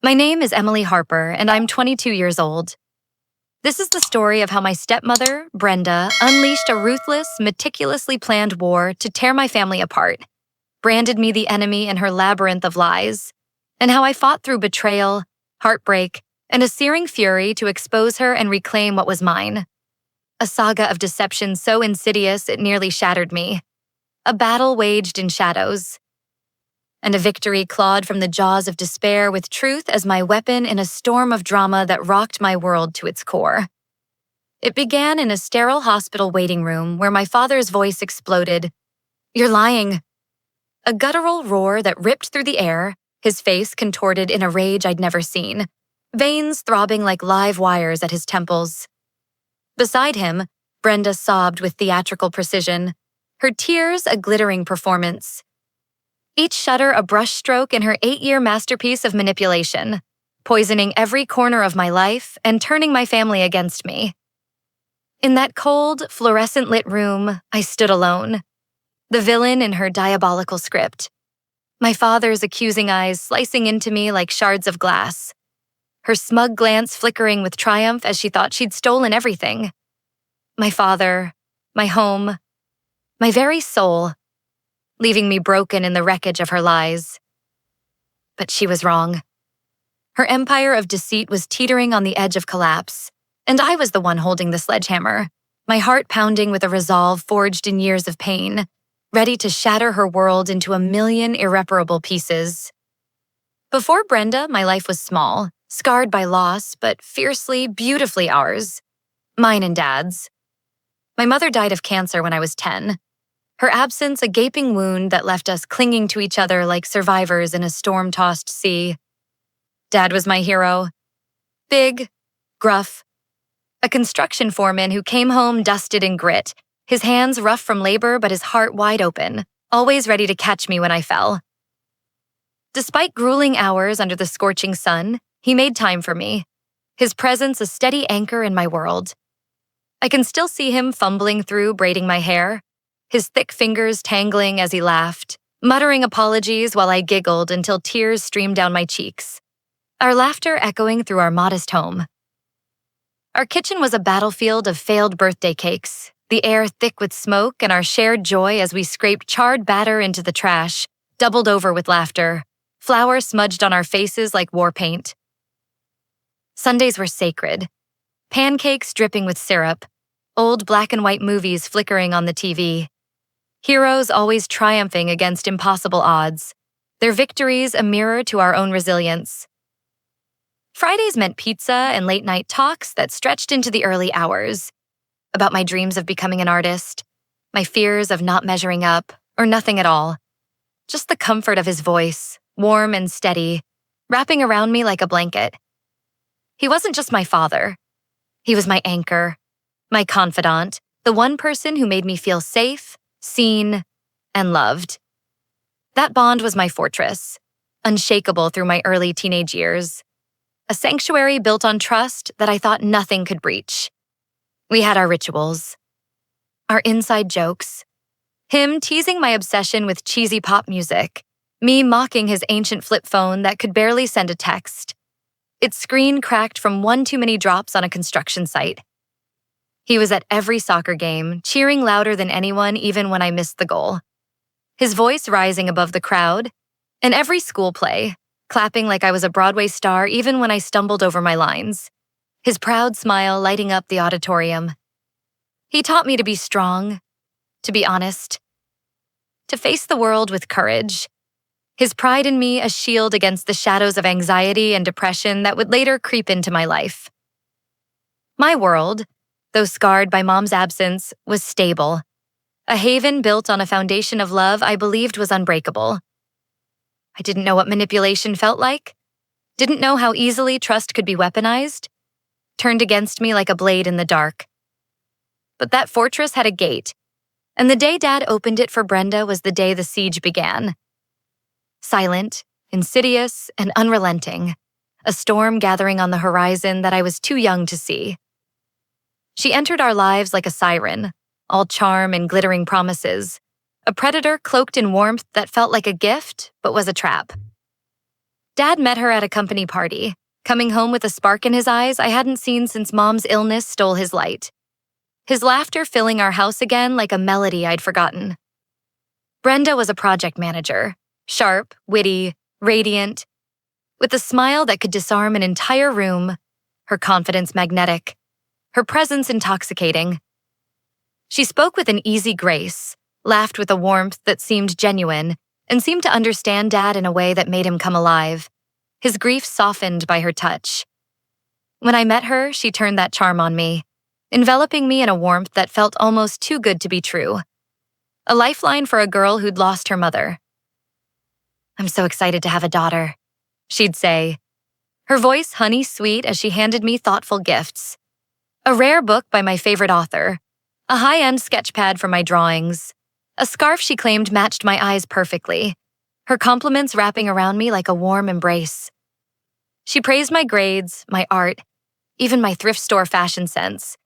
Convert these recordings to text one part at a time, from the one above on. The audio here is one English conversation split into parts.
My name is Emily Harper, and I'm 22 years old. This is the story of how my stepmother, Brenda, unleashed a ruthless, meticulously planned war to tear my family apart, branded me the enemy in her labyrinth of lies, and how I fought through betrayal, heartbreak, and a searing fury to expose her and reclaim what was mine. A saga of deception so insidious it nearly shattered me. A battle waged in shadows. And a victory clawed from the jaws of despair with truth as my weapon in a storm of drama that rocked my world to its core. It began in a sterile hospital waiting room where my father's voice exploded. "You're lying." A guttural roar that ripped through the air, his face contorted in a rage I'd never seen, veins throbbing like live wires at his temples. Beside him, Brenda sobbed with theatrical precision, her tears a glittering performance. Each shudder a brushstroke in her 8-year masterpiece of manipulation, poisoning every corner of my life and turning my family against me. In that cold, fluorescent-lit room, I stood alone, the villain in her diabolical script. My father's accusing eyes slicing into me like shards of glass, her smug glance flickering with triumph as she thought she'd stolen everything. My father, my home, my very soul, leaving me broken in the wreckage of her lies. But she was wrong. Her empire of deceit was teetering on the edge of collapse, and I was the one holding the sledgehammer, my heart pounding with a resolve forged in years of pain, ready to shatter her world into a million irreparable pieces. Before Brenda, my life was small, scarred by loss, but fiercely, beautifully ours. Mine and Dad's. My mother died of cancer when I was 10. Her absence a gaping wound that left us clinging to each other like survivors in a storm-tossed sea. Dad was my hero. Big, gruff, a construction foreman who came home dusted in grit, his hands rough from labor but his heart wide open, always ready to catch me when I fell. Despite grueling hours under the scorching sun, he made time for me, his presence a steady anchor in my world. I can still see him fumbling through braiding my hair, his thick fingers tangling as he laughed, muttering apologies while I giggled until tears streamed down my cheeks, our laughter echoing through our modest home. Our kitchen was a battlefield of failed birthday cakes, the air thick with smoke and our shared joy as we scraped charred batter into the trash, doubled over with laughter, flour smudged on our faces like war paint. Sundays were sacred, pancakes dripping with syrup, old black and white movies flickering on the TV. Heroes always triumphing against impossible odds, their victories a mirror to our own resilience. Fridays meant pizza and late-night talks that stretched into the early hours, about my dreams of becoming an artist, my fears of not measuring up, or nothing at all. Just the comfort of his voice, warm and steady, wrapping around me like a blanket. He wasn't just my father. He was my anchor, my confidant, the one person who made me feel safe, seen, and loved. That bond was my fortress, unshakable through my early teenage years. A sanctuary built on trust that I thought nothing could breach. We had our rituals, our inside jokes, him teasing my obsession with cheesy pop music, me mocking his ancient flip phone that could barely send a text, its screen cracked from one too many drops on a construction site. He was at every soccer game, cheering louder than anyone even when I missed the goal. His voice rising above the crowd, and every school play, clapping like I was a Broadway star even when I stumbled over my lines. His proud smile lighting up the auditorium. He taught me to be strong, to be honest, to face the world with courage. His pride in me a shield against the shadows of anxiety and depression that would later creep into my life. My world, though scarred by Mom's absence, was stable. A haven built on a foundation of love I believed was unbreakable. I didn't know what manipulation felt like, didn't know how easily trust could be weaponized, turned against me like a blade in the dark. But that fortress had a gate, and the day Dad opened it for Brenda was the day the siege began. Silent, insidious, and unrelenting, a storm gathering on the horizon that I was too young to see. She entered our lives like a siren, all charm and glittering promises, a predator cloaked in warmth that felt like a gift but was a trap. Dad met her at a company party, coming home with a spark in his eyes I hadn't seen since Mom's illness stole his light. His laughter filling our house again like a melody I'd forgotten. Brenda was a project manager, sharp, witty, radiant, with a smile that could disarm an entire room, her confidence magnetic, her presence intoxicating. She spoke with an easy grace, laughed with a warmth that seemed genuine, and seemed to understand Dad in a way that made him come alive, his grief softened by her touch. When I met her, she turned that charm on me, enveloping me in a warmth that felt almost too good to be true. A lifeline for a girl who'd lost her mother. "I'm so excited to have a daughter," she'd say, her voice honey-sweet as she handed me thoughtful gifts. A rare book by my favorite author, a high-end sketch pad for my drawings, a scarf she claimed matched my eyes perfectly, her compliments wrapping around me like a warm embrace. She praised my grades, my art, even my thrift store fashion sense,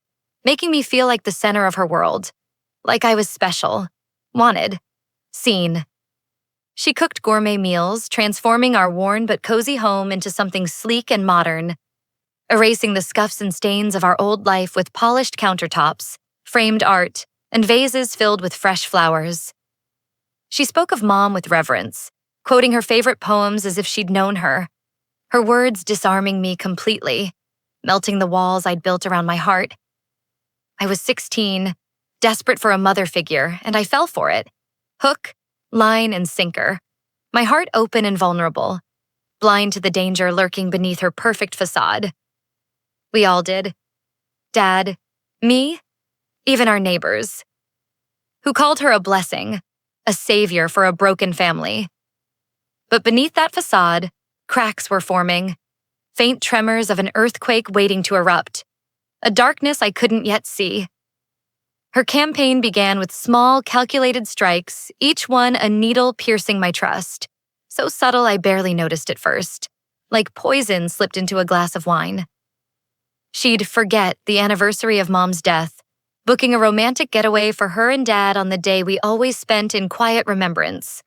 making me feel like the center of her world, like I was special, wanted, seen. She cooked gourmet meals, transforming our worn but cozy home into something sleek and modern, erasing the scuffs and stains of our old life with polished countertops, framed art, and vases filled with fresh flowers. She spoke of Mom with reverence, quoting her favorite poems as if she'd known her words disarming me completely, melting the walls I'd built around my heart. I was 16, desperate for a mother figure, and I fell for it. Hook, line, and sinker, my heart open and vulnerable, blind to the danger lurking beneath her perfect facade. We all did. Dad, me, even our neighbors, who called her a blessing, a savior for a broken family. But beneath that facade, cracks were forming, faint tremors of an earthquake waiting to erupt, a darkness I couldn't yet see. Her campaign began with small, calculated strikes, each one a needle piercing my trust, so subtle I barely noticed at first, like poison slipped into a glass of wine. She'd forget the anniversary of Mom's death, booking a romantic getaway for her and Dad on the day we always spent in quiet remembrance,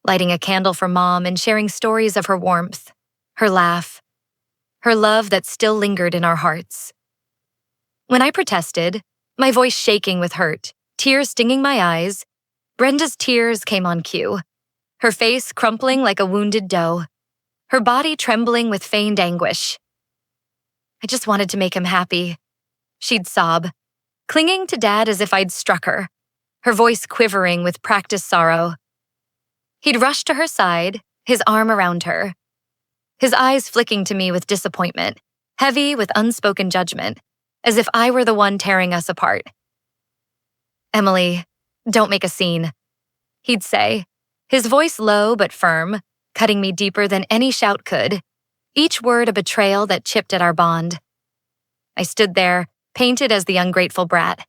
lighting a candle for Mom and sharing stories of her warmth, her laugh, her love that still lingered in our hearts. When I protested, my voice shaking with hurt, tears stinging my eyes, Brenda's tears came on cue, her face crumpling like a wounded doe, her body trembling with feigned anguish. "I just wanted to make him happy," she'd sob, clinging to Dad as if I'd struck her voice quivering with practiced sorrow. He'd rush to her side, his arm around her, his eyes flicking to me with disappointment, heavy with unspoken judgment, as if I were the one tearing us apart. "Emily, don't make a scene," he'd say, his voice low but firm, cutting me deeper than any shout could, each word a betrayal that chipped at our bond. I stood there, painted as the ungrateful brat,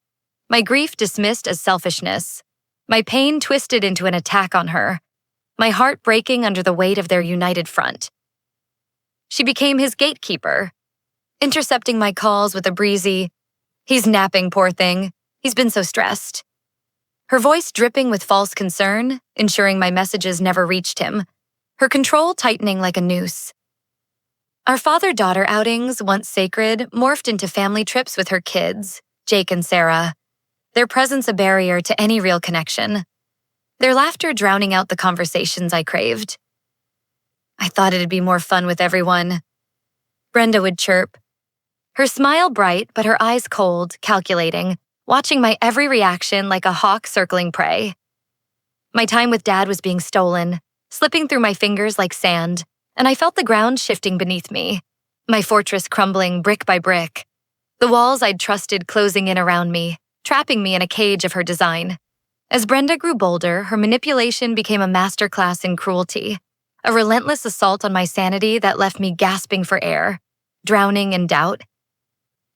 my grief dismissed as selfishness, my pain twisted into an attack on her, my heart breaking under the weight of their united front. She became his gatekeeper, intercepting my calls with a breezy, "He's napping, poor thing. He's been so stressed." Her voice dripping with false concern, ensuring my messages never reached him, her control tightening like a noose. Our father-daughter outings, once sacred, morphed into family trips with her kids, Jake and Sarah, their presence a barrier to any real connection, their laughter drowning out the conversations I craved. "I thought it'd be more fun with everyone," Brenda would chirp, her smile bright but her eyes cold, calculating, watching my every reaction like a hawk circling prey. My time with Dad was being stolen, slipping through my fingers like sand, and I felt the ground shifting beneath me, my fortress crumbling brick by brick, the walls I'd trusted closing in around me, trapping me in a cage of her design. As Brenda grew bolder, her manipulation became a masterclass in cruelty, a relentless assault on my sanity that left me gasping for air, drowning in doubt.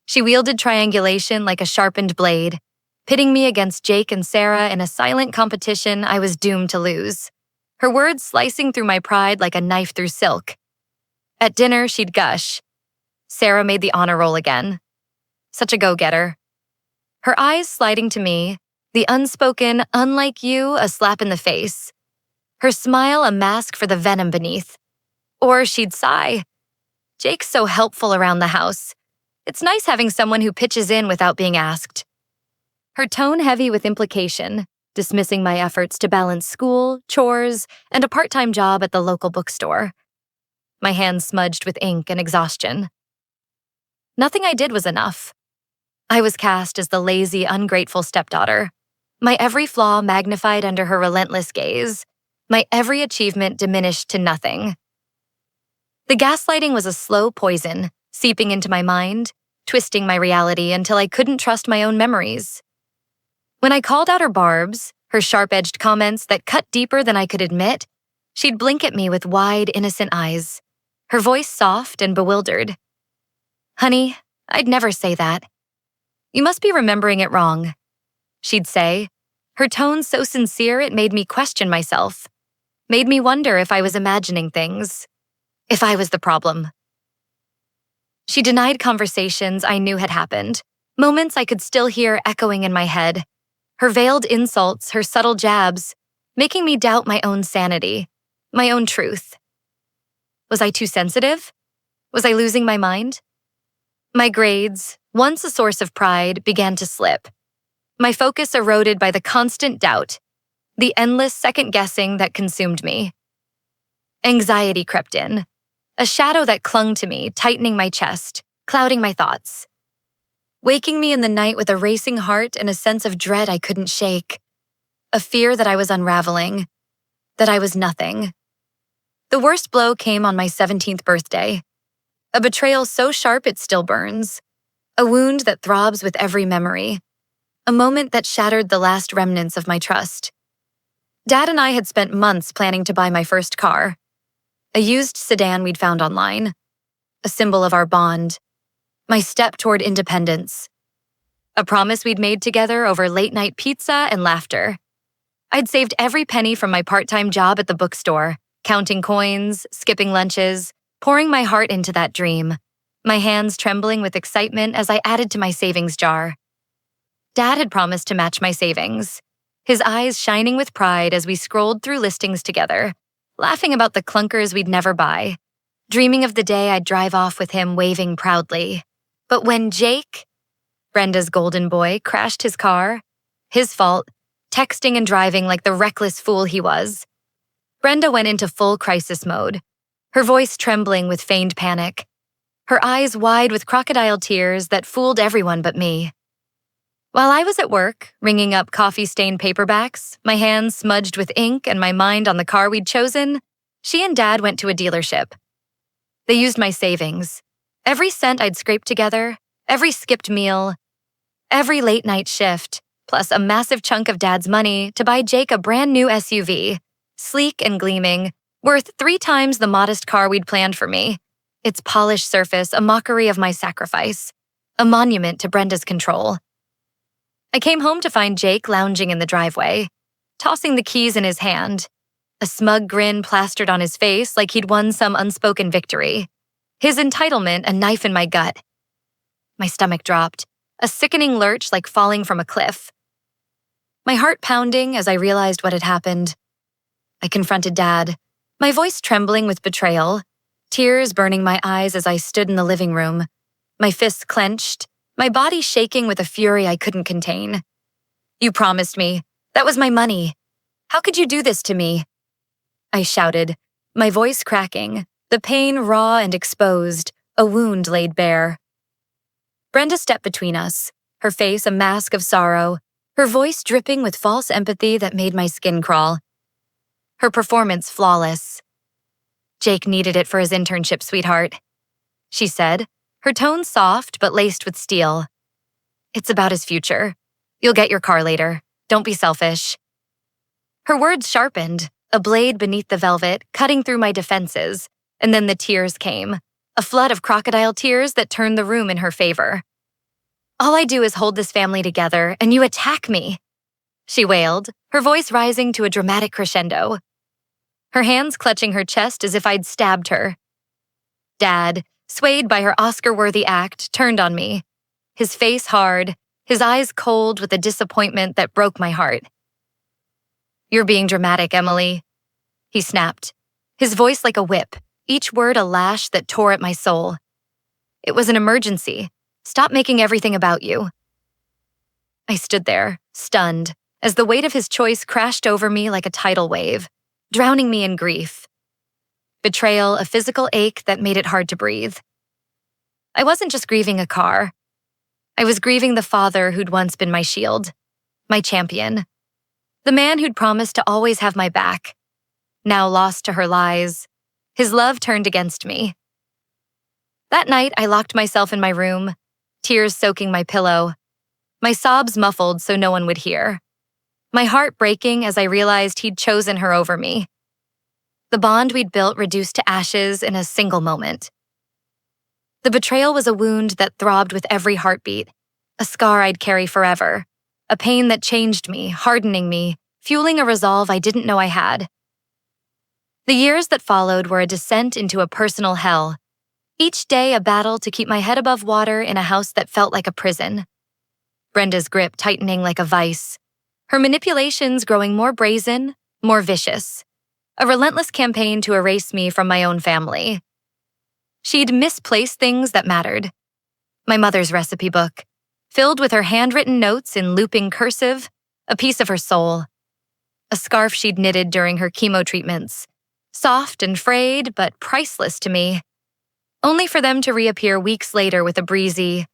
She wielded triangulation like a sharpened blade, pitting me against Jake and Sarah in a silent competition I was doomed to lose, her words slicing through my pride like a knife through silk. At dinner, she'd gush. Sarah made the honor roll again. Such a go-getter. Her eyes sliding to me, the unspoken, "unlike you," a slap in the face. Her smile a mask for the venom beneath. Or she'd sigh. Jake's so helpful around the house. It's nice having someone who pitches in without being asked. Her tone heavy with implication, dismissing my efforts to balance school, chores, and a part-time job at the local bookstore. My hands smudged with ink and exhaustion. Nothing I did was enough. I was cast as the lazy, ungrateful stepdaughter, my every flaw magnified under her relentless gaze, my every achievement diminished to nothing. The gaslighting was a slow poison, seeping into my mind, twisting my reality until I couldn't trust my own memories. When I called out her barbs, her sharp-edged comments that cut deeper than I could admit, she'd blink at me with wide, innocent eyes, her voice soft and bewildered. "Honey, I'd never say that. You must be remembering it wrong," she'd say, her tone so sincere it made me question myself, made me wonder if I was imagining things, if I was the problem. She denied conversations I knew had happened, moments I could still hear echoing in my head, her veiled insults, her subtle jabs, making me doubt my own sanity, my own truth. Was I too sensitive? Was I losing my mind? My grades, once a source of pride, began to slip. My focus eroded by the constant doubt, the endless second-guessing that consumed me. Anxiety crept in, a shadow that clung to me, tightening my chest, clouding my thoughts, waking me in the night with a racing heart and a sense of dread I couldn't shake, a fear that I was unraveling, that I was nothing. The worst blow came on my 17th birthday, a betrayal so sharp it still burns, a wound that throbs with every memory, a moment that shattered the last remnants of my trust. Dad and I had spent months planning to buy my first car, a used sedan we'd found online, a symbol of our bond, my step toward independence, a promise we'd made together over late-night pizza and laughter. I'd saved every penny from my part-time job at the bookstore, counting coins, skipping lunches, pouring my heart into that dream, my hands trembling with excitement as I added to my savings jar. Dad had promised to match my savings, his eyes shining with pride as we scrolled through listings together, laughing about the clunkers we'd never buy, dreaming of the day I'd drive off with him waving proudly. But when Jake, Brenda's golden boy, crashed his car, his fault, texting and driving like the reckless fool he was, Brenda went into full crisis mode, her voice trembling with feigned panic, her eyes wide with crocodile tears that fooled everyone but me. While I was at work, ringing up coffee-stained paperbacks, my hands smudged with ink and my mind on the car we'd chosen, she and Dad went to a dealership. They used my savings, every cent I'd scraped together, every skipped meal, every late-night shift, plus a massive chunk of Dad's money to buy Jake a brand new SUV, sleek and gleaming, worth 3 times the modest car we'd planned for me, its polished surface a mockery of my sacrifice, a monument to Brenda's control. I came home to find Jake lounging in the driveway, tossing the keys in his hand, a smug grin plastered on his face like he'd won some unspoken victory, his entitlement a knife in my gut. My stomach dropped, a sickening lurch like falling from a cliff. My heart pounding as I realized what had happened. I confronted Dad, my voice trembling with betrayal, tears burning my eyes as I stood in the living room, my fists clenched, my body shaking with a fury I couldn't contain. "You promised me. That was my money. How could you do this to me?" I shouted, my voice cracking, the pain raw and exposed, a wound laid bare. Brenda stepped between us, her face a mask of sorrow, her voice dripping with false empathy that made my skin crawl. Her performance flawless. "Jake needed it for his internship, sweetheart," she said, her tone soft but laced with steel. "It's about his future. You'll get your car later. Don't be selfish." Her words sharpened, a blade beneath the velvet, cutting through my defenses, and then the tears came, a flood of crocodile tears that turned the room in her favor. "All I do is hold this family together, and you attack me," she wailed, her voice rising to a dramatic crescendo. Her hands clutching her chest as if I'd stabbed her. Dad, swayed by her Oscar-worthy act, turned on me, his face hard, his eyes cold with a disappointment that broke my heart. "You're being dramatic, Emily," he snapped, his voice like a whip, each word a lash that tore at my soul. It was an emergency. Stop making everything about you. I stood there, stunned, as the weight of his choice crashed over me like a tidal wave, drowning me in grief. Betrayal, a physical ache that made it hard to breathe. I wasn't just grieving a car. I was grieving the father who'd once been my shield, my champion, the man who'd promised to always have my back. Now lost to her lies, his love turned against me. That night, I locked myself in my room, tears soaking my pillow, my sobs muffled so no one would hear, my heart breaking as I realized he'd chosen her over me. The bond we'd built reduced to ashes in a single moment. The betrayal was a wound that throbbed with every heartbeat, a scar I'd carry forever, a pain that changed me, hardening me, fueling a resolve I didn't know I had. The years that followed were a descent into a personal hell, each day a battle to keep my head above water in a house that felt like a prison. Brenda's grip tightening like a vice, her manipulations growing more brazen, more vicious, a relentless campaign to erase me from my own family. She'd misplaced things that mattered. My mother's recipe book, filled with her handwritten notes in looping cursive, a piece of her soul. A scarf she'd knitted during her chemo treatments, soft and frayed but priceless to me, only for them to reappear weeks later with a breezy,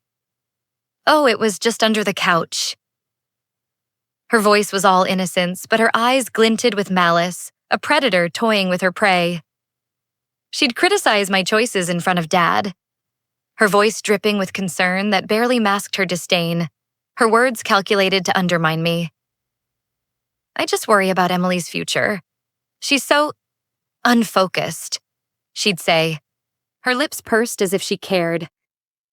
"Oh, it was just under the couch." Her voice was all innocence, but her eyes glinted with malice, a predator toying with her prey. She'd criticize my choices in front of Dad, her voice dripping with concern that barely masked her disdain, her words calculated to undermine me. "I just worry about Emily's future. She's so unfocused," she'd say. Her lips pursed as if she cared,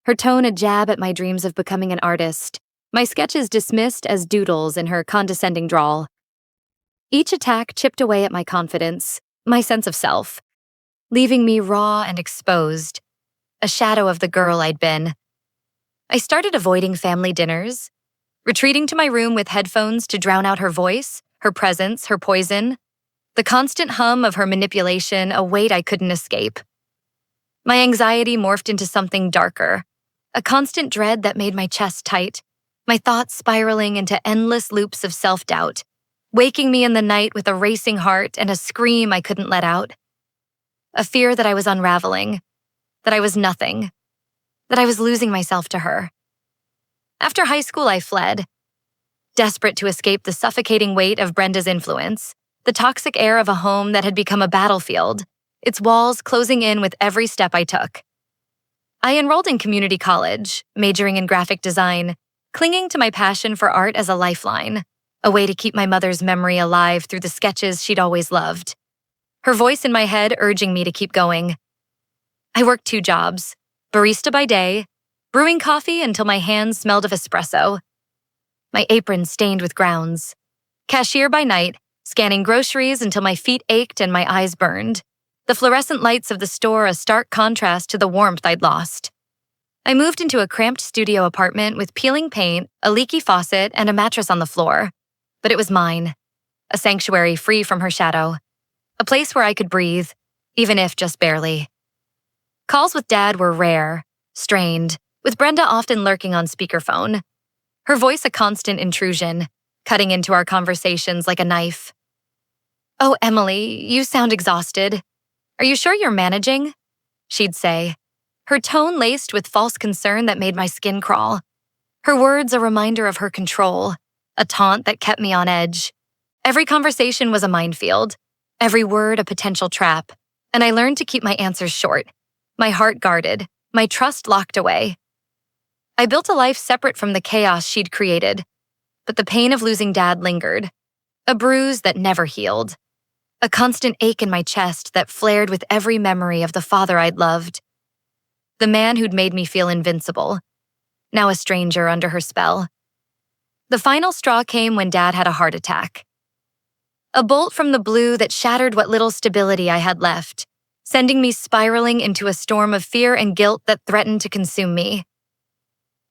her tone a jab at my dreams of becoming an artist, my sketches dismissed as doodles in her condescending drawl. Each attack chipped away at my confidence, my sense of self, leaving me raw and exposed, a shadow of the girl I'd been. I started avoiding family dinners, retreating to my room with headphones to drown out her voice, her presence, her poison, the constant hum of her manipulation, a weight I couldn't escape. My anxiety morphed into something darker, a constant dread that made my chest tight, my thoughts spiraling into endless loops of self-doubt, waking me in the night with a racing heart and a scream I couldn't let out. A fear that I was unraveling, that I was nothing, that I was losing myself to her. After high school, I fled, desperate to escape the suffocating weight of Brenda's influence, the toxic air of a home that had become a battlefield, its walls closing in with every step I took. I enrolled in community college, majoring in graphic design, clinging to my passion for art as a lifeline, a way to keep my mother's memory alive through the sketches she'd always loved. Her voice in my head urging me to keep going. I worked 2 jobs, barista by day, brewing coffee until my hands smelled of espresso, my apron stained with grounds, cashier by night, scanning groceries until my feet ached and my eyes burned, the fluorescent lights of the store a stark contrast to the warmth I'd lost. I moved into a cramped studio apartment with peeling paint, a leaky faucet, and a mattress on the floor. But it was mine, a sanctuary free from her shadow, a place where I could breathe, even if just barely. Calls with Dad were rare, strained, with Brenda often lurking on speakerphone, her voice a constant intrusion, cutting into our conversations like a knife. "Oh, Emily, you sound exhausted. Are you sure you're managing?" she'd say, her tone laced with false concern that made my skin crawl. Her words a reminder of her control, a taunt that kept me on edge. Every conversation was a minefield, every word a potential trap, and I learned to keep my answers short, my heart guarded, my trust locked away. I built a life separate from the chaos she'd created, but the pain of losing Dad lingered, a bruise that never healed, a constant ache in my chest that flared with every memory of the father I'd loved, the man who'd made me feel invincible, now a stranger under her spell. The final straw came when Dad had a heart attack. A bolt from the blue that shattered what little stability I had left, sending me spiraling into a storm of fear and guilt that threatened to consume me.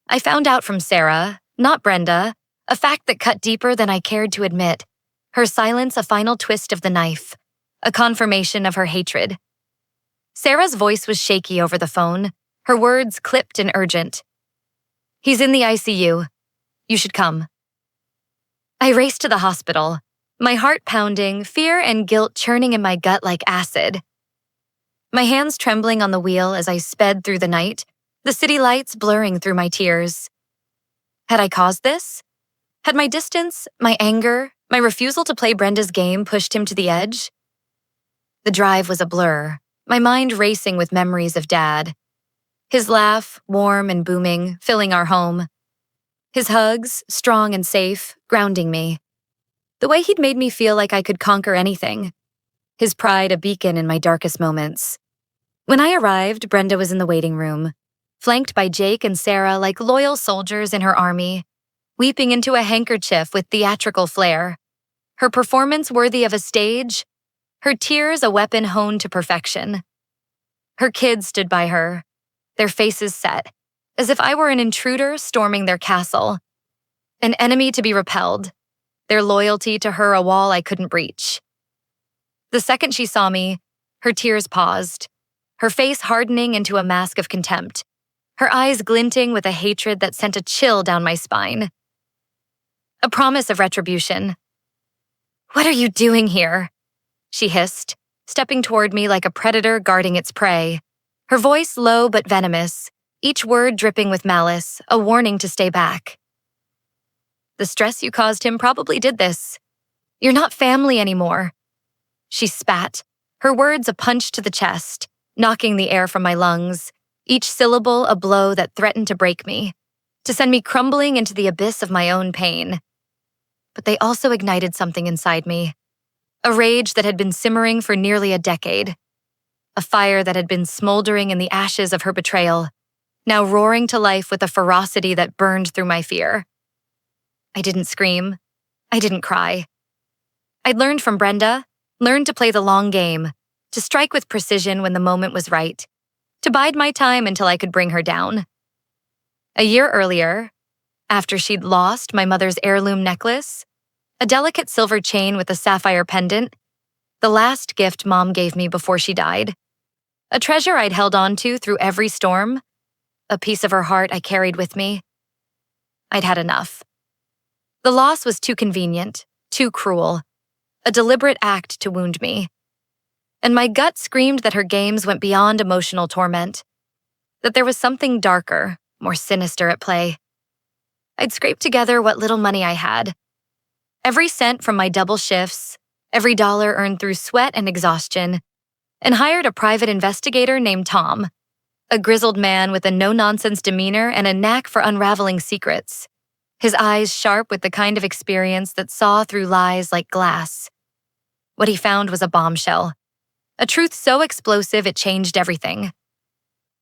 I found out from Sarah, not Brenda, a fact that cut deeper than I cared to admit, her silence a final twist of the knife, a confirmation of her hatred. Sarah's voice was shaky over the phone, her words clipped and urgent. "He's in the ICU. You should come." I raced to the hospital, my heart pounding, fear and guilt churning in my gut like acid. My hands trembling on the wheel as I sped through the night, the city lights blurring through my tears. Had I caused this? Had my distance, my anger, my refusal to play Brenda's game pushed him to the edge? The drive was a blur, my mind racing with memories of Dad. His laugh, warm and booming, filling our home. His hugs, strong and safe, grounding me. The way he'd made me feel like I could conquer anything. His pride a beacon in my darkest moments. When I arrived, Brenda was in the waiting room, flanked by Jake and Sarah like loyal soldiers in her army, weeping into a handkerchief with theatrical flair. Her performance worthy of a stage, her tears a weapon honed to perfection. Her kids stood by her, their faces set, as if I were an intruder storming their castle, an enemy to be repelled, their loyalty to her a wall I couldn't breach. The second she saw me, her tears paused, her face hardening into a mask of contempt, her eyes glinting with a hatred that sent a chill down my spine. A promise of retribution. "What are you doing here?" she hissed, stepping toward me like a predator guarding its prey, her voice low but venomous, each word dripping with malice, a warning to stay back. "The stress you caused him probably did this. You're not family anymore." She spat, her words a punch to the chest, knocking the air from my lungs, each syllable a blow that threatened to break me, to send me crumbling into the abyss of my own pain. But they also ignited something inside me, a rage that had been simmering for nearly a decade, a fire that had been smoldering in the ashes of her betrayal, now roaring to life with a ferocity that burned through my fear. I didn't scream. I didn't cry. I'd learned from Brenda, learned to play the long game, to strike with precision when the moment was right, to bide my time until I could bring her down. A year earlier, after she'd lost my mother's heirloom necklace, a delicate silver chain with a sapphire pendant, the last gift Mom gave me before she died, a treasure I'd held on to through every storm, a piece of her heart I carried with me. I'd had enough. The loss was too convenient, too cruel, a deliberate act to wound me. And my gut screamed that her games went beyond emotional torment, that there was something darker, more sinister at play. I'd scraped together what little money I had. Every cent from my double shifts, every dollar earned through sweat and exhaustion, and hired a private investigator named Tom, a grizzled man with a no-nonsense demeanor and a knack for unraveling secrets, his eyes sharp with the kind of experience that saw through lies like glass. What he found was a bombshell, a truth so explosive it changed everything.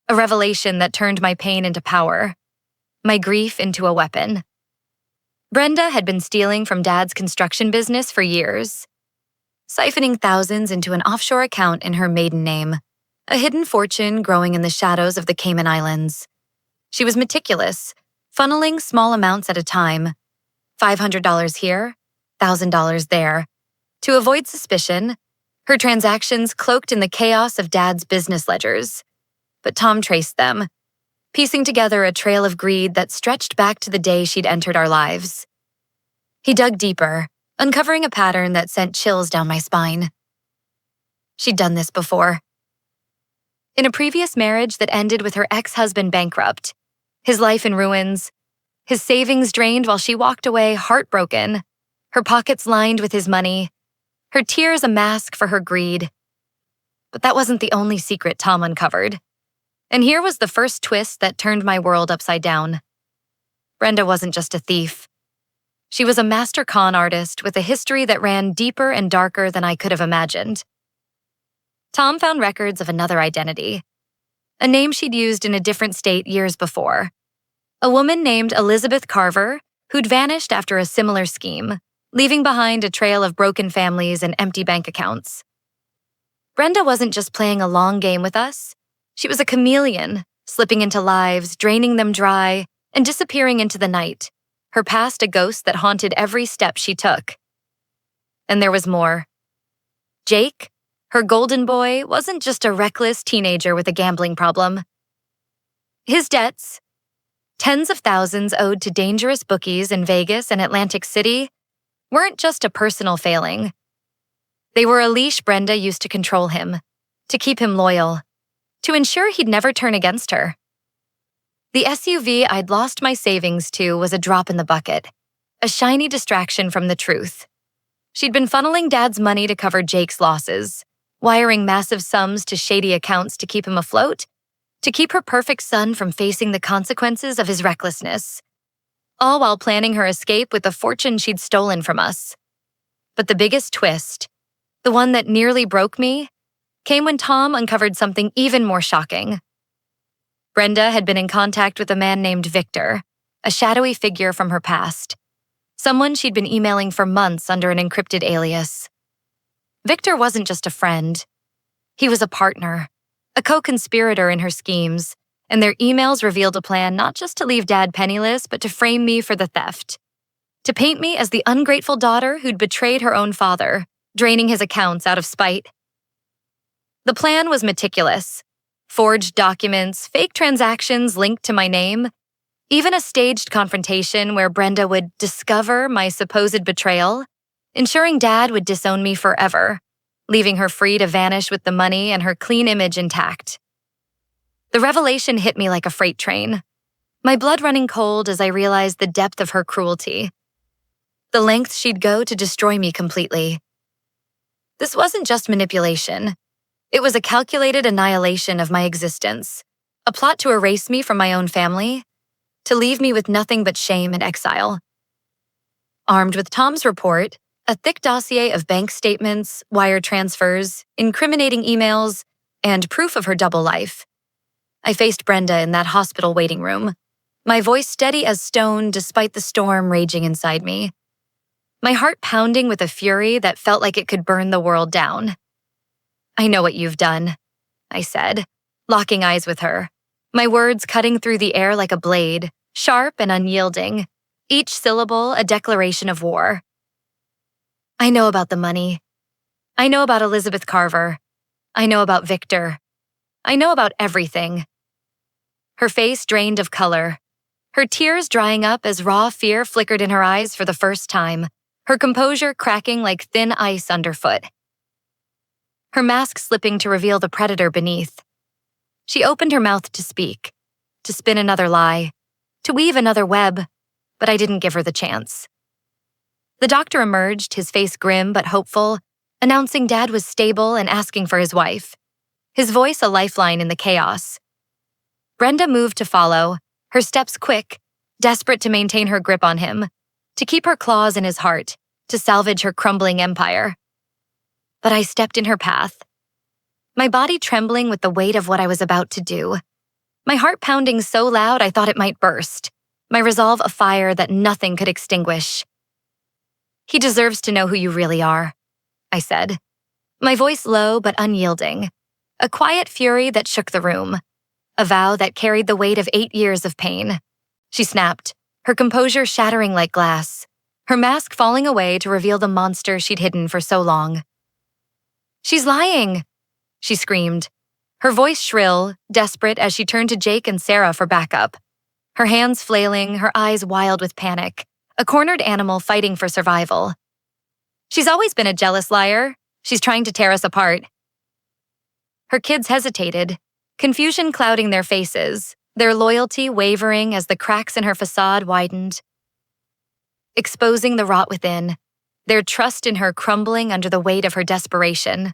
A revelation that turned my pain into power, my grief into a weapon. Brenda had been stealing from Dad's construction business for years, siphoning thousands into an offshore account in her maiden name, a hidden fortune growing in the shadows of the Cayman Islands. She was meticulous, funneling small amounts at a time, $500 here, $1,000 there. To avoid suspicion, her transactions cloaked in the chaos of Dad's business ledgers. But Tom traced them, piecing together a trail of greed that stretched back to the day she'd entered our lives. He dug deeper, uncovering a pattern that sent chills down my spine. She'd done this before. In a previous marriage that ended with her ex-husband bankrupt, his life in ruins, his savings drained while she walked away heartbroken, her pockets lined with his money, her tears a mask for her greed. But that wasn't the only secret Tom uncovered. And here was the first twist that turned my world upside down. Brenda wasn't just a thief. She was a master con artist with a history that ran deeper and darker than I could have imagined. Tom found records of another identity, a name she'd used in a different state years before. A woman named Elizabeth Carver, who'd vanished after a similar scheme, leaving behind a trail of broken families and empty bank accounts. Brenda wasn't just playing a long game with us. She was a chameleon, slipping into lives, draining them dry, and disappearing into the night, her past a ghost that haunted every step she took. And there was more. Jake, Her golden boy wasn't just a reckless teenager with a gambling problem. His debts, tens of thousands owed to dangerous bookies in Vegas and Atlantic City, weren't just a personal failing. They were a leash Brenda used to control him, to keep him loyal, to ensure he'd never turn against her. The SUV I'd lost my savings to was a drop in the bucket, a shiny distraction from the truth. She'd been funneling Dad's money to cover Jake's losses, wiring massive sums to shady accounts to keep him afloat, to keep her perfect son from facing the consequences of his recklessness, all while planning her escape with the fortune she'd stolen from us. But the biggest twist, the one that nearly broke me, came when Tom uncovered something even more shocking. Brenda had been in contact with a man named Victor, a shadowy figure from her past, someone she'd been emailing for months under an encrypted alias. Victor wasn't just a friend. He was a partner, a co-conspirator in her schemes, and their emails revealed a plan not just to leave Dad penniless, but to frame me for the theft. To paint me as the ungrateful daughter who'd betrayed her own father, draining his accounts out of spite. The plan was meticulous. Forged documents, fake transactions linked to my name, even a staged confrontation where Brenda would discover my supposed betrayal, ensuring Dad would disown me forever, leaving her free to vanish with the money and her clean image intact. The revelation hit me like a freight train, my blood running cold as I realized the depth of her cruelty, the lengths she'd go to destroy me completely. This wasn't just manipulation. It was a calculated annihilation of my existence, a plot to erase me from my own family, to leave me with nothing but shame and exile. Armed with Tom's report, a thick dossier of bank statements, wire transfers, incriminating emails, and proof of her double life, I faced Brenda in that hospital waiting room, my voice steady as stone despite the storm raging inside me, my heart pounding with a fury that felt like it could burn the world down. "I know what you've done," I said, locking eyes with her, my words cutting through the air like a blade, sharp and unyielding, each syllable a declaration of war. "I know about the money. I know about Elizabeth Carver. I know about Victor. I know about everything." Her face drained of color, her tears drying up as raw fear flickered in her eyes for the first time, her composure cracking like thin ice underfoot. Her mask slipping to reveal the predator beneath. She opened her mouth to speak, to spin another lie, to weave another web, but I didn't give her the chance. The doctor emerged, his face grim but hopeful, announcing Dad was stable and asking for his wife, his voice a lifeline in the chaos. Brenda moved to follow, her steps quick, desperate to maintain her grip on him, to keep her claws in his heart, to salvage her crumbling empire. But I stepped in her path, my body trembling with the weight of what I was about to do, my heart pounding so loud I thought it might burst, my resolve a fire that nothing could extinguish. "He deserves to know who you really are," I said, my voice low but unyielding, a quiet fury that shook the room, a vow that carried the weight of 8 years of pain. She snapped, her composure shattering like glass, her mask falling away to reveal the monster she'd hidden for so long. "She's lying," she screamed, her voice shrill, desperate as she turned to Jake and Sarah for backup, her hands flailing, her eyes wild with panic, a cornered animal fighting for survival. "She's always been a jealous liar. She's trying to tear us apart." Her kids hesitated, confusion clouding their faces, their loyalty wavering as the cracks in her facade widened, exposing the rot within, their trust in her crumbling under the weight of her desperation.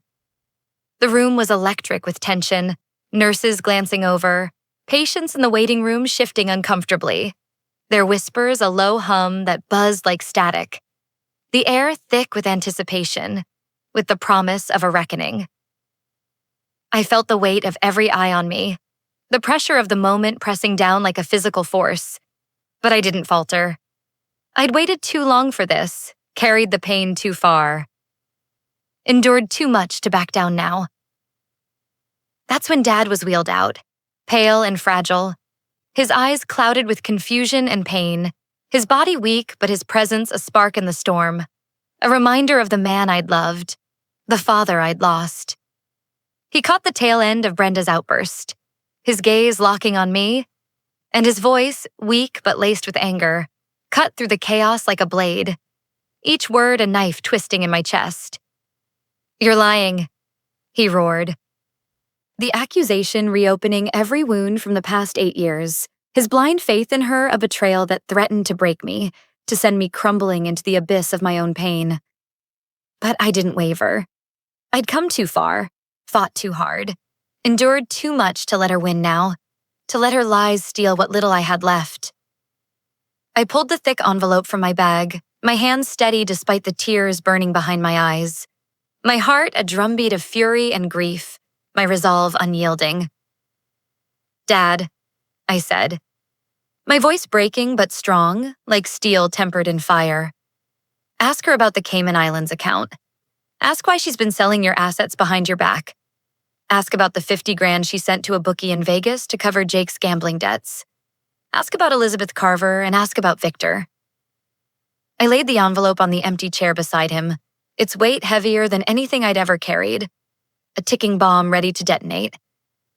The room was electric with tension, nurses glancing over, patients in the waiting room shifting uncomfortably, their whispers a low hum that buzzed like static, the air thick with anticipation, with the promise of a reckoning. I felt the weight of every eye on me, the pressure of the moment pressing down like a physical force, but I didn't falter. I'd waited too long for this, carried the pain too far, endured too much to back down now. That's when Dad was wheeled out, pale and fragile, his eyes clouded with confusion and pain, his body weak but his presence a spark in the storm, a reminder of the man I'd loved, the father I'd lost, He caught the tail end of Brenda's outburst, his gaze locking on me, and his voice, weak but laced with anger, cut through the chaos like a blade, each word a knife twisting in my chest. "You're lying," he roared. The accusation reopening every wound from the past 8 years, his blind faith in her a betrayal that threatened to break me, to send me crumbling into the abyss of my own pain. But I didn't waver. I'd come too far, fought too hard, endured too much to let her win now, to let her lies steal what little I had left. I pulled the thick envelope from my bag, my hands steady despite the tears burning behind my eyes, my heart a drumbeat of fury and grief, my resolve unyielding. "Dad," I said, my voice breaking but strong, like steel tempered in fire. "Ask her about the Cayman Islands account. Ask why she's been selling your assets behind your back. Ask about the 50 grand she sent to a bookie in Vegas to cover Jake's gambling debts. Ask about Elizabeth Carver and ask about Victor." I laid the envelope on the empty chair beside him, its weight heavier than anything I'd ever carried. A ticking bomb ready to detonate.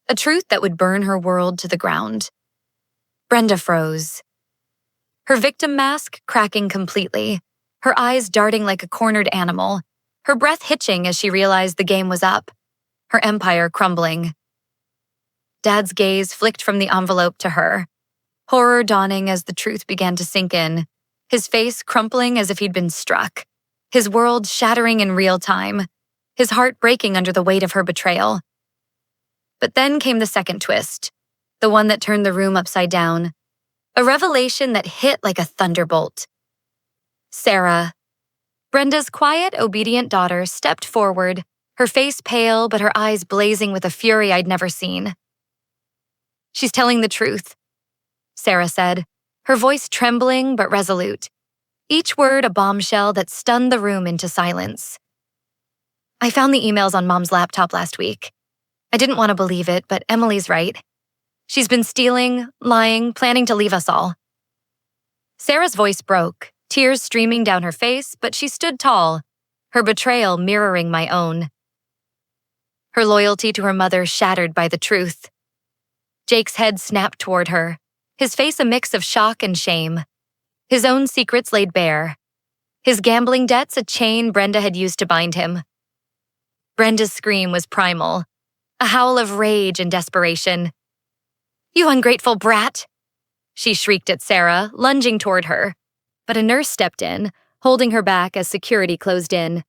A truth that would burn her world to the ground. Brenda froze. Her victim mask cracking completely, her eyes darting like a cornered animal, her breath hitching as she realized the game was up, her empire crumbling. Dad's gaze flicked from the envelope to her, horror dawning as the truth began to sink in, his face crumpling as if he'd been struck, his world shattering in real time, his heart breaking under the weight of her betrayal. But then came the second twist, the one that turned the room upside down, a revelation that hit like a thunderbolt. Sarah, Brenda's quiet, obedient daughter, stepped forward, her face pale but her eyes blazing with a fury I'd never seen. "She's telling the truth," Sarah said, her voice trembling but resolute, each word a bombshell that stunned the room into silence. "I found the emails on Mom's laptop last week. I didn't want to believe it, but Emily's right. She's been stealing, lying, planning to leave us all." Sarah's voice broke, tears streaming down her face, but she stood tall, her betrayal mirroring my own. Her loyalty to her mother shattered by the truth. Jake's head snapped toward her, his face a mix of shock and shame. His own secrets laid bare. His gambling debts a chain Brenda had used to bind him. Brenda's scream was primal, a howl of rage and desperation. "You ungrateful brat!" she shrieked at Sarah, lunging toward her. But a nurse stepped in, holding her back as security closed in,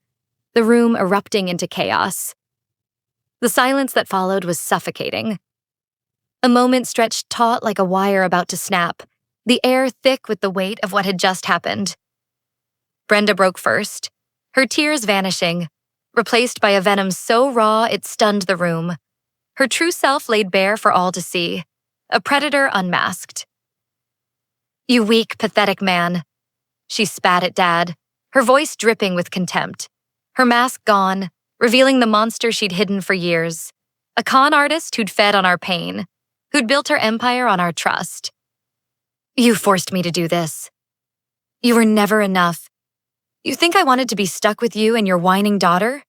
the room erupting into chaos. The silence that followed was suffocating. A moment stretched taut like a wire about to snap, the air thick with the weight of what had just happened. Brenda broke first, her tears vanishing, replaced by a venom so raw it stunned the room. Her true self laid bare for all to see, a predator unmasked. "You weak, pathetic man," she spat at Dad, her voice dripping with contempt, her mask gone, revealing the monster she'd hidden for years, a con artist who'd fed on our pain, who'd built her empire on our trust. "You forced me to do this. You were never enough. You think I wanted to be stuck with you and your whining daughter?"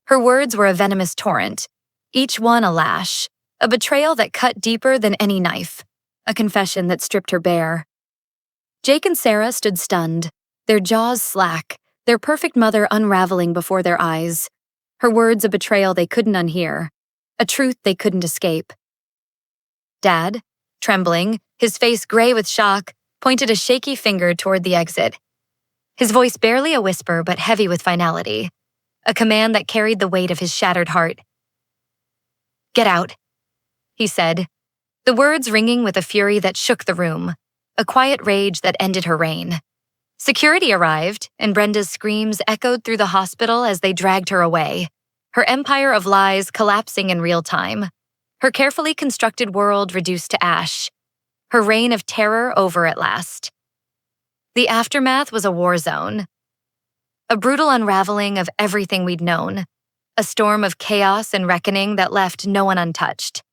Her words were a venomous torrent, each one a lash, a betrayal that cut deeper than any knife, a confession that stripped her bare. Jake and Sarah stood stunned, their jaws slack, their perfect mother unraveling before their eyes, her words a betrayal they couldn't unhear, a truth they couldn't escape. Dad, trembling, his face gray with shock, pointed a shaky finger toward the exit. His voice barely a whisper but heavy with finality, a command that carried the weight of his shattered heart. "Get out," he said, the words ringing with a fury that shook the room, a quiet rage that ended her reign. Security arrived, and Brenda's screams echoed through the hospital as they dragged her away, her empire of lies collapsing in real time, her carefully constructed world reduced to ash, her reign of terror over at last. The aftermath was a war zone, a brutal unraveling of everything we'd known, a storm of chaos and reckoning that left no one untouched.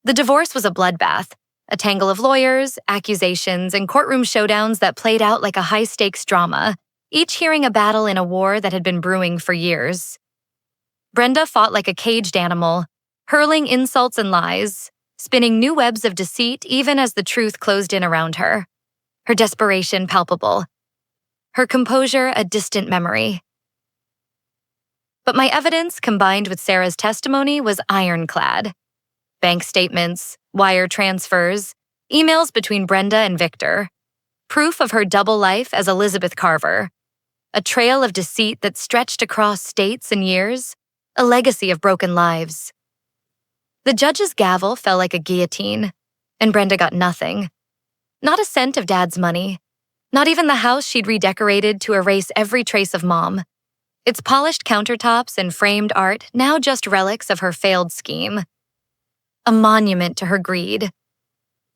The divorce was a bloodbath, a tangle of lawyers, accusations, and courtroom showdowns that played out like a high-stakes drama, each hearing a battle in a war that had been brewing for years. Brenda fought like a caged animal, hurling insults and lies, spinning new webs of deceit even as the truth closed in around her. Her desperation palpable. Her composure a distant memory. But my evidence, combined with Sarah's testimony, was ironclad. Bank statements, wire transfers, emails between Brenda and Victor, proof of her double life as Elizabeth Carver, a trail of deceit that stretched across states and years, a legacy of broken lives. The judge's gavel fell like a guillotine, and Brenda got nothing. Not a cent of Dad's money, not even the house she'd redecorated to erase every trace of Mom. Its polished countertops and framed art now just relics of her failed scheme. A monument to her greed.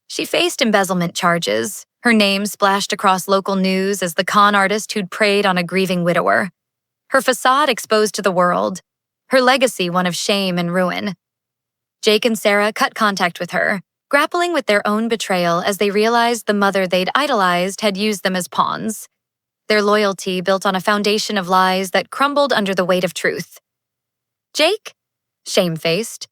She faced embezzlement charges, her name splashed across local news as the con artist who'd preyed on a grieving widower. Her facade exposed to the world, her legacy one of shame and ruin. Jake and Sarah cut contact with her, grappling with their own betrayal as they realized the mother they'd idolized had used them as pawns. Their loyalty built on a foundation of lies that crumbled under the weight of truth. Jake, shamefaced,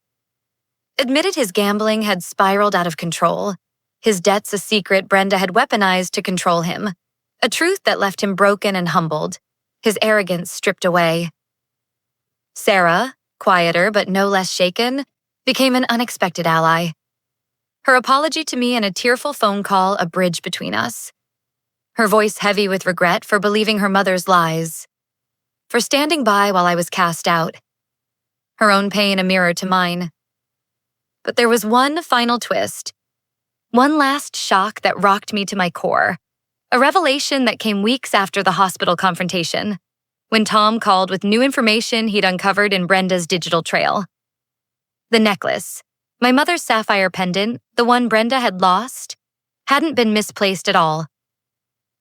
admitted his gambling had spiraled out of control, his debts a secret Brenda had weaponized to control him, a truth that left him broken and humbled, his arrogance stripped away. Sarah, quieter but no less shaken, became an unexpected ally. Her apology to me and a tearful phone call a bridge between us. Her voice heavy with regret for believing her mother's lies, for standing by while I was cast out. Her own pain a mirror to mine. But there was one final twist, one last shock that rocked me to my core, a revelation that came weeks after the hospital confrontation, when Tom called with new information he'd uncovered in Brenda's digital trail. The necklace, my mother's sapphire pendant, the one Brenda had lost, hadn't been misplaced at all.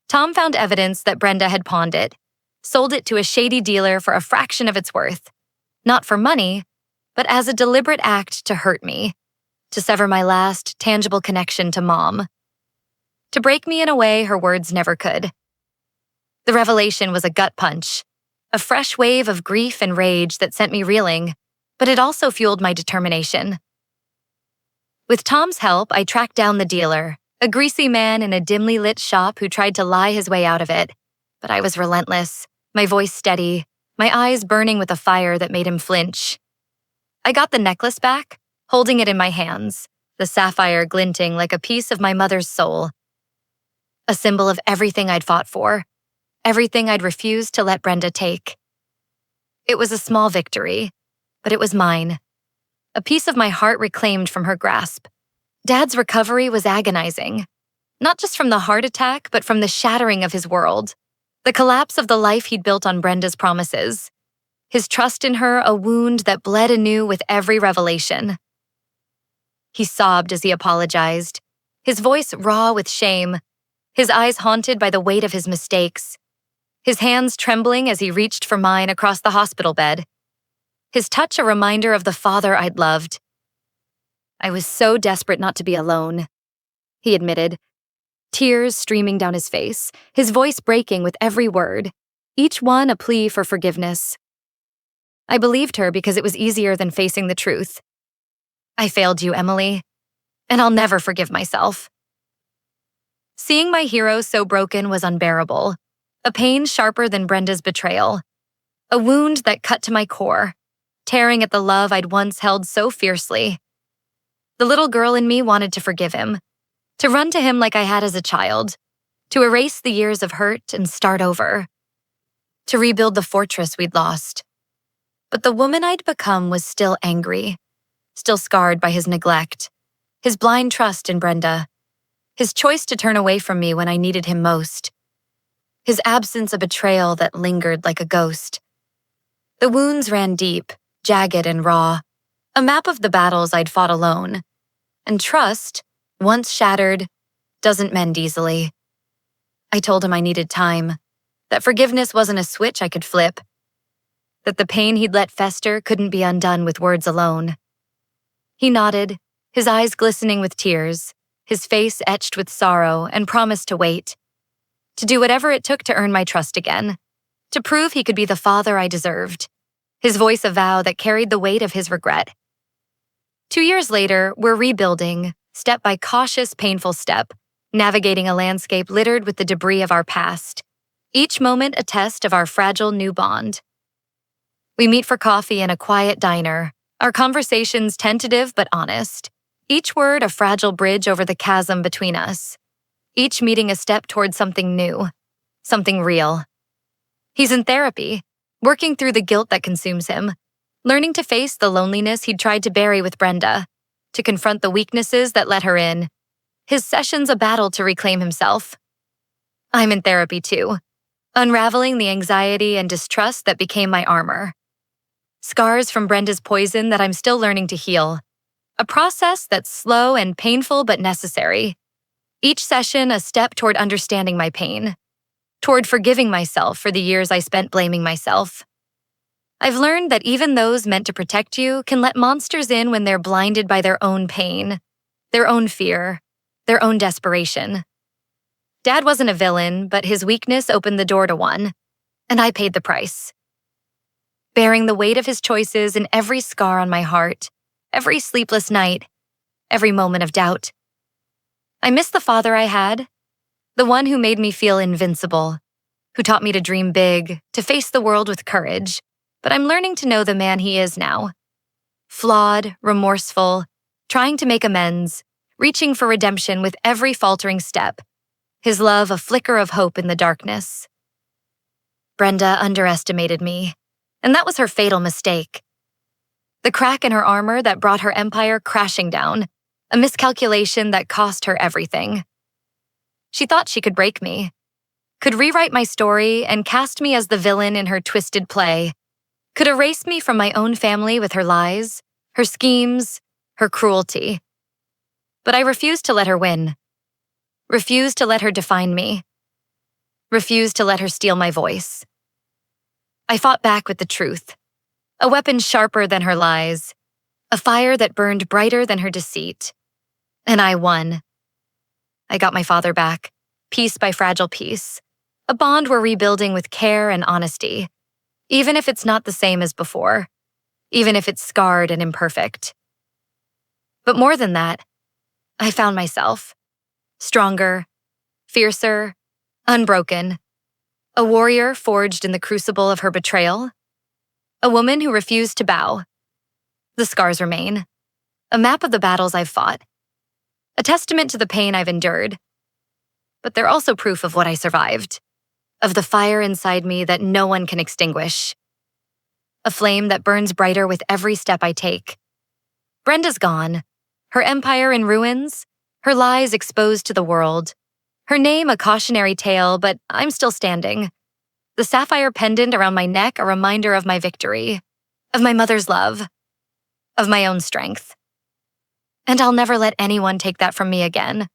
Tom found evidence that Brenda had pawned it, sold it to a shady dealer for a fraction of its worth, not for money, but as a deliberate act to hurt me, to sever my last tangible connection to Mom, to break me in a way her words never could. The revelation was a gut punch, a fresh wave of grief and rage that sent me reeling, but it also fueled my determination. With Tom's help, I tracked down the dealer, a greasy man in a dimly lit shop who tried to lie his way out of it, but I was relentless, my voice steady, my eyes burning with a fire that made him flinch. I got the necklace back, holding it in my hands, the sapphire glinting like a piece of my mother's soul. A symbol of everything I'd fought for, everything I'd refused to let Brenda take. It was a small victory, but it was mine. A piece of my heart reclaimed from her grasp. Dad's recovery was agonizing, not just from the heart attack, but from the shattering of his world, the collapse of the life he'd built on Brenda's promises, his trust in her a wound that bled anew with every revelation. He sobbed as he apologized, his voice raw with shame, his eyes haunted by the weight of his mistakes, his hands trembling as he reached for mine across the hospital bed, his touch a reminder of the father I'd loved. I was so desperate not to be alone, he admitted, tears streaming down his face, his voice breaking with every word, each one a plea for forgiveness. I believed her because it was easier than facing the truth. I failed you, Emily, and I'll never forgive myself. Seeing my hero so broken was unbearable, a pain sharper than Brenda's betrayal, a wound that cut to my core, tearing at the love I'd once held so fiercely. The little girl in me wanted to forgive him, to run to him like I had as a child, to erase the years of hurt and start over, to rebuild the fortress we'd lost. But the woman I'd become was still angry, still scarred by his neglect, his blind trust in Brenda, his choice to turn away from me when I needed him most, his absence of betrayal that lingered like a ghost. The wounds ran deep, jagged and raw, a map of the battles I'd fought alone. And trust, once shattered, doesn't mend easily. I told him I needed time, that forgiveness wasn't a switch I could flip, that the pain he'd let fester couldn't be undone with words alone. He nodded, his eyes glistening with tears, his face etched with sorrow, and promised to wait, to do whatever it took to earn my trust again, to prove he could be the father I deserved. his voice a vow that carried the weight of his regret. 2 years later, we're rebuilding, step by cautious, painful step, navigating a landscape littered with the debris of our past, each moment a test of our fragile new bond. We meet for coffee in a quiet diner, our conversations tentative but honest, each word a fragile bridge over the chasm between us, each meeting a step toward something new, something real. He's in therapy, working through the guilt that consumes him, learning to face the loneliness he'd tried to bury with Brenda, to confront the weaknesses that let her in. His session's a battle to reclaim himself. I'm in therapy too, unraveling the anxiety and distrust that became my armor. Scars from Brenda's poison that I'm still learning to heal. A process that's slow and painful but necessary. Each session a step toward understanding my pain, toward forgiving myself for the years I spent blaming myself. I've learned that even those meant to protect you can let monsters in when they're blinded by their own pain, their own fear, their own desperation. Dad wasn't a villain, but his weakness opened the door to one, and I paid the price. Bearing the weight of his choices in every scar on my heart, every sleepless night, every moment of doubt. I miss the father I had, the one who made me feel invincible, who taught me to dream big, to face the world with courage, but I'm learning to know the man he is now. Flawed, remorseful, trying to make amends, reaching for redemption with every faltering step, his love a flicker of hope in the darkness. Brenda underestimated me, and that was her fatal mistake. The crack in her armor that brought her empire crashing down, a miscalculation that cost her everything. She thought she could break me, could rewrite my story and cast me as the villain in her twisted play, could erase me from my own family with her lies, her schemes, her cruelty. But I refused to let her win. Refused to let her define me. Refused to let her steal my voice. I fought back with the truth, a weapon sharper than her lies, a fire that burned brighter than her deceit. And I won. I got my father back, piece by fragile piece, a bond we're rebuilding with care and honesty, even if it's not the same as before, even if it's scarred and imperfect. But more than that, I found myself, stronger, fiercer, unbroken, a warrior forged in the crucible of her betrayal, a woman who refused to bow. The scars remain, a map of the battles I've fought, a testament to the pain I've endured. But they're also proof of what I survived, of the fire inside me that no one can extinguish, a flame that burns brighter with every step I take. Brenda's gone, her empire in ruins, her lies exposed to the world, her name a cautionary tale, but I'm still standing. The sapphire pendant around my neck a reminder of my victory, of my mother's love, of my own strength. And I'll never let anyone take that from me again.